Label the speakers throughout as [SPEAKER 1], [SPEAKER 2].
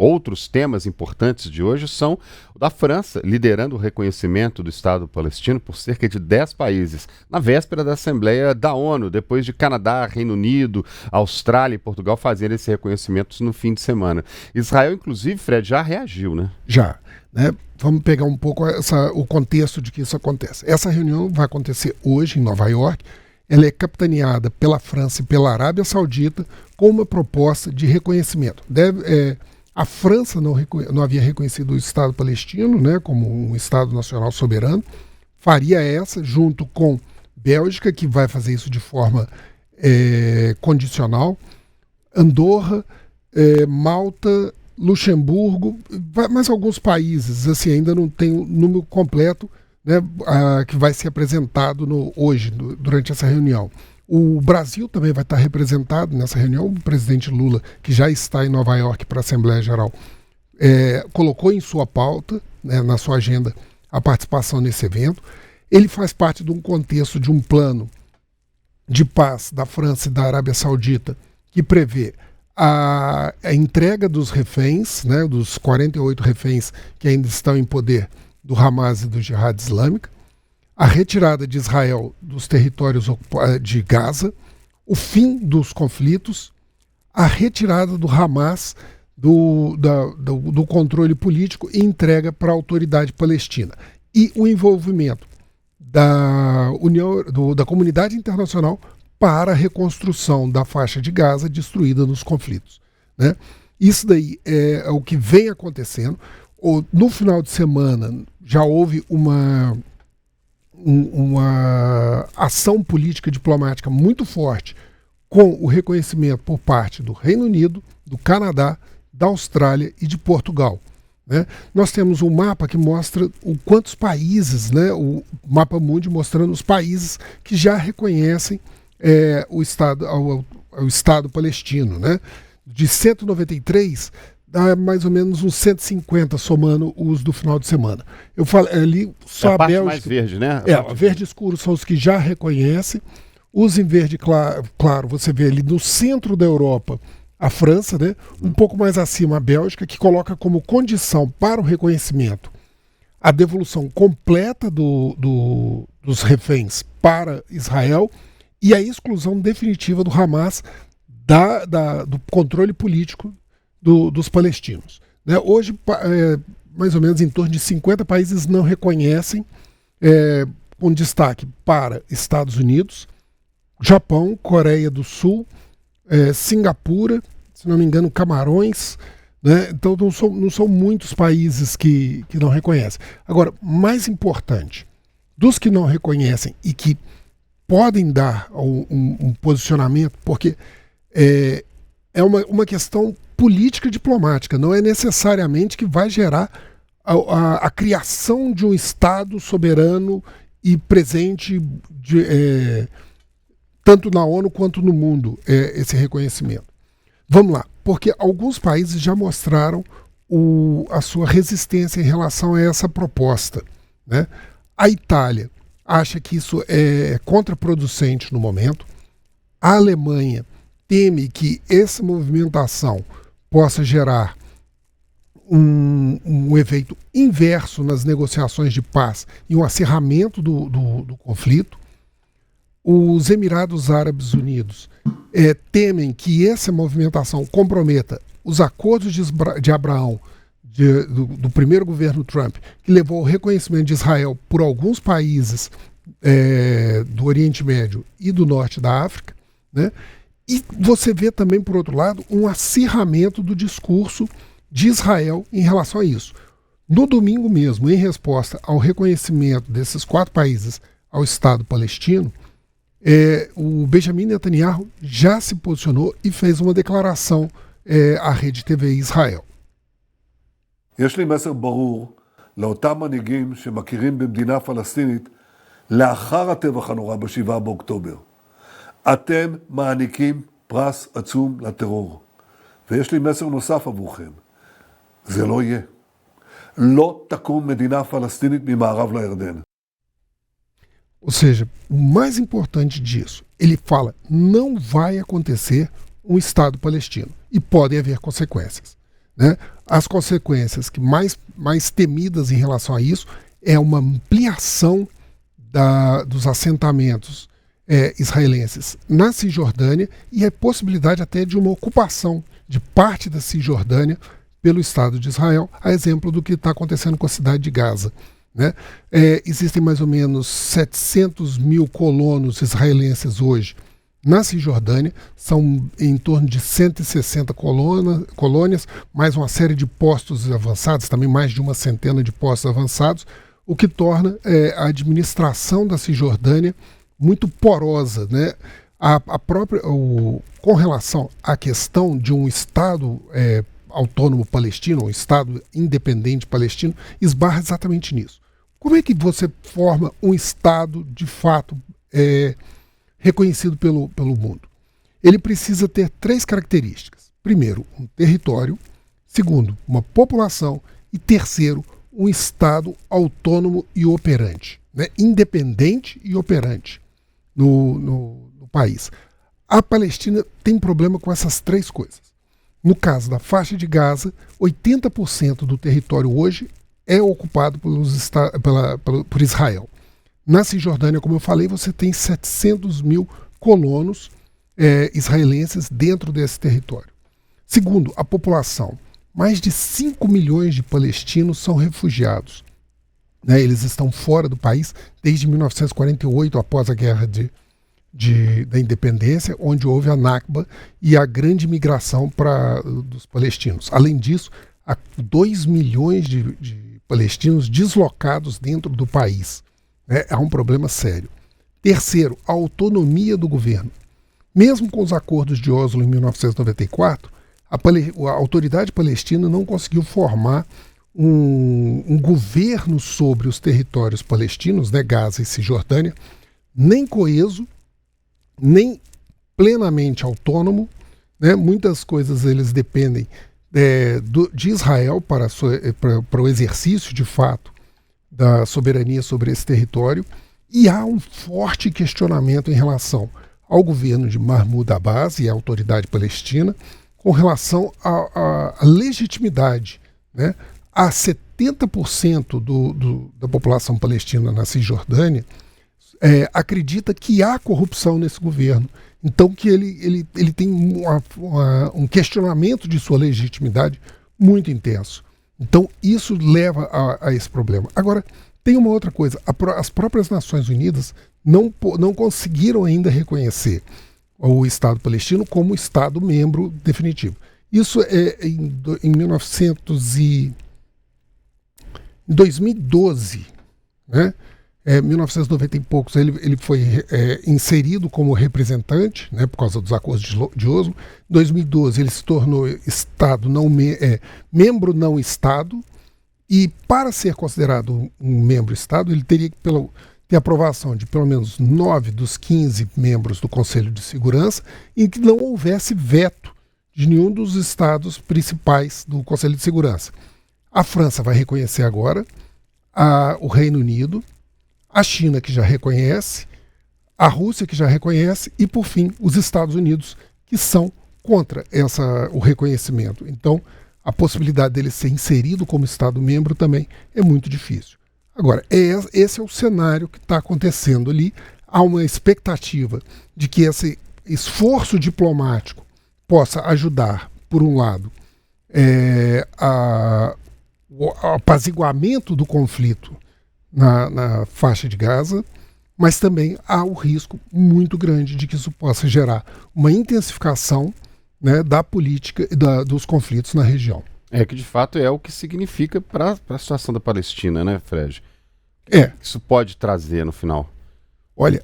[SPEAKER 1] Outros temas importantes de hoje são o da França, liderando o reconhecimento do Estado palestino por cerca de 10 países, na véspera da Assembleia da ONU, depois de Canadá, Reino Unido, Austrália e Portugal fazerem esse reconhecimento no fim de semana. Israel, inclusive, Fred, já reagiu, né?
[SPEAKER 2] Já, né? Vamos pegar um pouco o contexto de que isso acontece. Essa reunião vai acontecer hoje em Nova York. Ela é capitaneada pela França e pela Arábia Saudita com uma proposta de reconhecimento. A França não havia reconhecido o Estado palestino, né, como um Estado nacional soberano. Faria essa junto com Bélgica, que vai fazer isso de forma condicional, Andorra, Malta, Luxemburgo, mais alguns países, assim, ainda não tem o número completo, né, que vai ser apresentado hoje, durante essa reunião. O Brasil também vai estar representado nessa reunião. O presidente Lula, que já está em Nova York para a Assembleia Geral, colocou em sua pauta, né, na sua agenda, a participação nesse evento. Ele faz parte de um contexto de um plano de paz da França e da Arábia Saudita que prevê a entrega dos reféns, né, dos 48 reféns que ainda estão em poder do Hamas e do Jihad Islâmica, a retirada de Israel dos territórios de Gaza, o fim dos conflitos, a retirada do Hamas do controle político e entrega para a autoridade palestina. E o envolvimento da comunidade internacional para a reconstrução da faixa de Gaza destruída nos conflitos, né? Isso daí é o que vem acontecendo. No final de semana já houve uma ação política diplomática muito forte com o reconhecimento por parte do Reino Unido, do Canadá, da Austrália e de Portugal, né? Nós temos um mapa que mostra quantos países, né, o mapa mundi mostrando os países que já reconhecem o Estado palestino, né? De 193, dá mais ou menos uns 150, somando os do final de semana. Eu falei ali só
[SPEAKER 1] a parte
[SPEAKER 2] Bélgica,
[SPEAKER 1] mais verde, né?
[SPEAKER 2] Verde escuro são os que já reconhecem. Os em verde claro, você vê ali no centro da Europa a França, né? Um pouco mais acima a Bélgica, que coloca como condição para o reconhecimento a devolução completa dos reféns para Israel e a exclusão definitiva do Hamas do controle político dos palestinos, né? Hoje, mais ou menos em torno de 50 países não reconhecem, com destaque para Estados Unidos, Japão, Coreia do Sul, Singapura, se não me engano, Camarões, né? Então não são muitos países que não reconhecem. Agora, mais importante, dos que não reconhecem e que podem dar um posicionamento, porque é uma questão política diplomática, não é necessariamente que vai gerar a criação de um Estado soberano e presente tanto na ONU quanto no mundo, esse reconhecimento. Vamos lá, porque alguns países já mostraram a sua resistência em relação a essa proposta, né? A Itália acha que isso é contraproducente no momento. A Alemanha teme que essa movimentação possa gerar um efeito inverso nas negociações de paz e um acirramento do conflito. Os Emirados Árabes Unidos temem que essa movimentação comprometa os acordos de Abraão do primeiro governo Trump, que levou ao reconhecimento de Israel por alguns países do Oriente Médio e do Norte da África, né? E você vê também, por outro lado, um acirramento do discurso de Israel em relação a isso. No domingo mesmo, em resposta ao reconhecimento desses 4 países ao Estado palestino, o Benjamin Netanyahu já se posicionou e fez uma declaração à rede TV Israel.
[SPEAKER 3] יש לי מסר ברור לאותם מנהיגים שמכירים במדינה פלסטינית לאחר הטבח הנורא ב7 באוקטובר. אתם מעניקים פרס עצום לטרור. ויש לי מסר נוסף עבורכם. זה לא יהיה. לא תקום מדינה פלסטינית ממערב לירדן.
[SPEAKER 2] Ou seja, o mais importante disso, ele fala, não vai acontecer um Estado palestino e podem haver consequências, né? as consequências que mais temidas em relação a isso é uma ampliação dos assentamentos israelenses na Cisjordânia e a possibilidade até de uma ocupação de parte da Cisjordânia pelo Estado de Israel, a exemplo do que está acontecendo com a cidade de Gaza. Né? Existem mais ou menos 700 mil colonos israelenses hoje na Cisjordânia, são em torno de 160 colônias, mais uma série de postos avançados, também mais de uma centena de postos avançados, o que torna a administração da Cisjordânia muito porosa. Né? Com relação à questão de um Estado autônomo palestino, um Estado independente palestino, esbarra exatamente nisso. Como é que você forma um Estado de fato reconhecido pelo mundo? Ele precisa ter 3 características. Primeiro, um território. Segundo, uma população. E terceiro, um Estado autônomo e operante, né? Independente e operante no país. A Palestina tem problema com essas 3 coisas. No caso da faixa de Gaza, 80% do território hoje é ocupado por Israel. Na Cisjordânia, como eu falei, você tem 700 mil colonos israelenses dentro desse território. Segundo, a população. Mais de 5 milhões de palestinos são refugiados. Né? Eles estão fora do país desde 1948, após a guerra da independência, onde houve a Nakba e a grande migração dos palestinos. Além disso, há 2 milhões de palestinos deslocados dentro do país. Né? É um problema sério. Terceiro, a autonomia do governo. Mesmo com os acordos de Oslo em 1994, a autoridade palestina não conseguiu formar um governo sobre os territórios palestinos, né, Gaza e Cisjordânia, nem coeso, nem plenamente autônomo. Né? Muitas coisas eles dependem de Israel para o exercício de fato da soberania sobre esse território, e há um forte questionamento em relação ao governo de Mahmoud Abbas e à autoridade palestina com relação à legitimidade. Né? Há 70% da população palestina na Cisjordânia acredita que há corrupção nesse governo. Então que ele tem um questionamento de sua legitimidade muito intenso. Então isso leva a esse problema. Agora, tem uma outra coisa. As próprias Nações Unidas não conseguiram ainda reconhecer o Estado palestino como Estado membro definitivo. Isso em 2012, né? 1990 e poucos, ele foi inserido como representante, né, por causa dos acordos de Oslo. Em 2012 ele se tornou membro não Estado, e para ser considerado um membro Estado ele teria que ter aprovação de pelo menos 9 dos 15 membros do Conselho de Segurança, em que não houvesse veto de nenhum dos estados principais do Conselho de Segurança. A França vai reconhecer agora, o Reino Unido, a China, que já reconhece, a Rússia, que já reconhece, e, por fim, os Estados Unidos, que são contra o reconhecimento. Então, a possibilidade dele ser inserido como Estado-membro também é muito difícil. Agora, esse é o cenário que está acontecendo ali. Há uma expectativa de que esse esforço diplomático possa ajudar, por um lado, o apaziguamento do conflito na faixa de Gaza, mas também há o risco muito grande de que isso possa gerar uma intensificação, né, da política e dos conflitos na região.
[SPEAKER 1] Que de fato é o que significa para a situação da Palestina, né, Fred? Isso pode trazer no final.
[SPEAKER 2] Olha,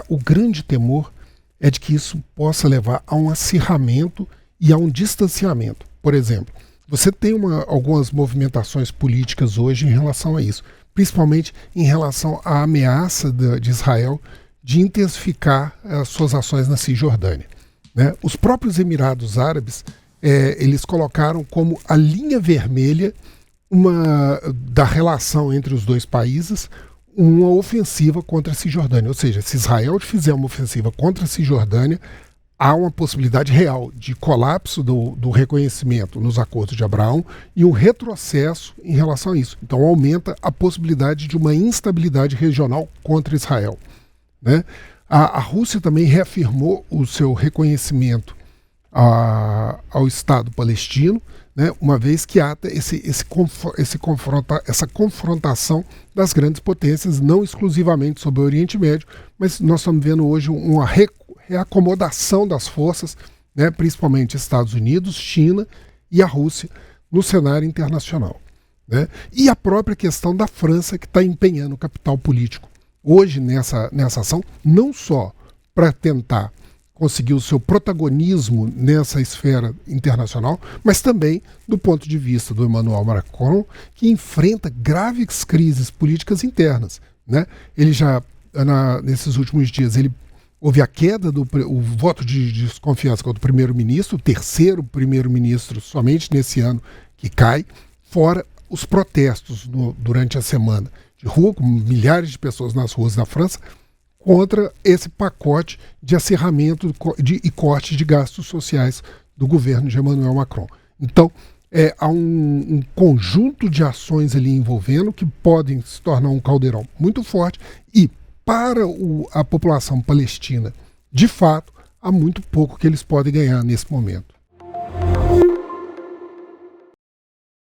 [SPEAKER 2] o grande temor é de que isso possa levar a um acirramento e a um distanciamento. Por exemplo, você tem algumas movimentações políticas hoje em relação a isso, principalmente em relação à ameaça de Israel de intensificar as suas ações na Cisjordânia. Né? Os próprios Emirados Árabes, eles colocaram como a linha vermelha da relação entre os dois países uma ofensiva contra a Cisjordânia. Ou seja, se Israel fizer uma ofensiva contra a Cisjordânia, há uma possibilidade real de colapso do reconhecimento nos acordos de Abraão e um retrocesso em relação a isso. Então aumenta a possibilidade de uma instabilidade regional contra Israel, né? A Rússia também reafirmou o seu reconhecimento ao Estado palestino, né, uma vez que há essa confrontação das grandes potências, não exclusivamente sobre o Oriente Médio, mas nós estamos vendo hoje uma reacomodação das forças, né, principalmente Estados Unidos, China e a Rússia, no cenário internacional, né? E a própria questão da França, que está empenhando capital político hoje nessa ação, não só para tentar conseguir o seu protagonismo nessa esfera internacional, mas também do ponto de vista do Emmanuel Macron, que enfrenta graves crises políticas internas, né? Ele já, nesses últimos dias, houve a queda o voto de desconfiança contra o primeiro-ministro, o terceiro primeiro-ministro somente nesse ano que cai, fora os protestos durante a semana de rua, com milhares de pessoas nas ruas da França, contra esse pacote de acerramento e corte de gastos sociais do governo de Emmanuel Macron. Então, há um conjunto de ações ali envolvendo que podem se tornar um caldeirão muito forte e, para a população palestina, de fato, há muito pouco que eles podem ganhar nesse momento.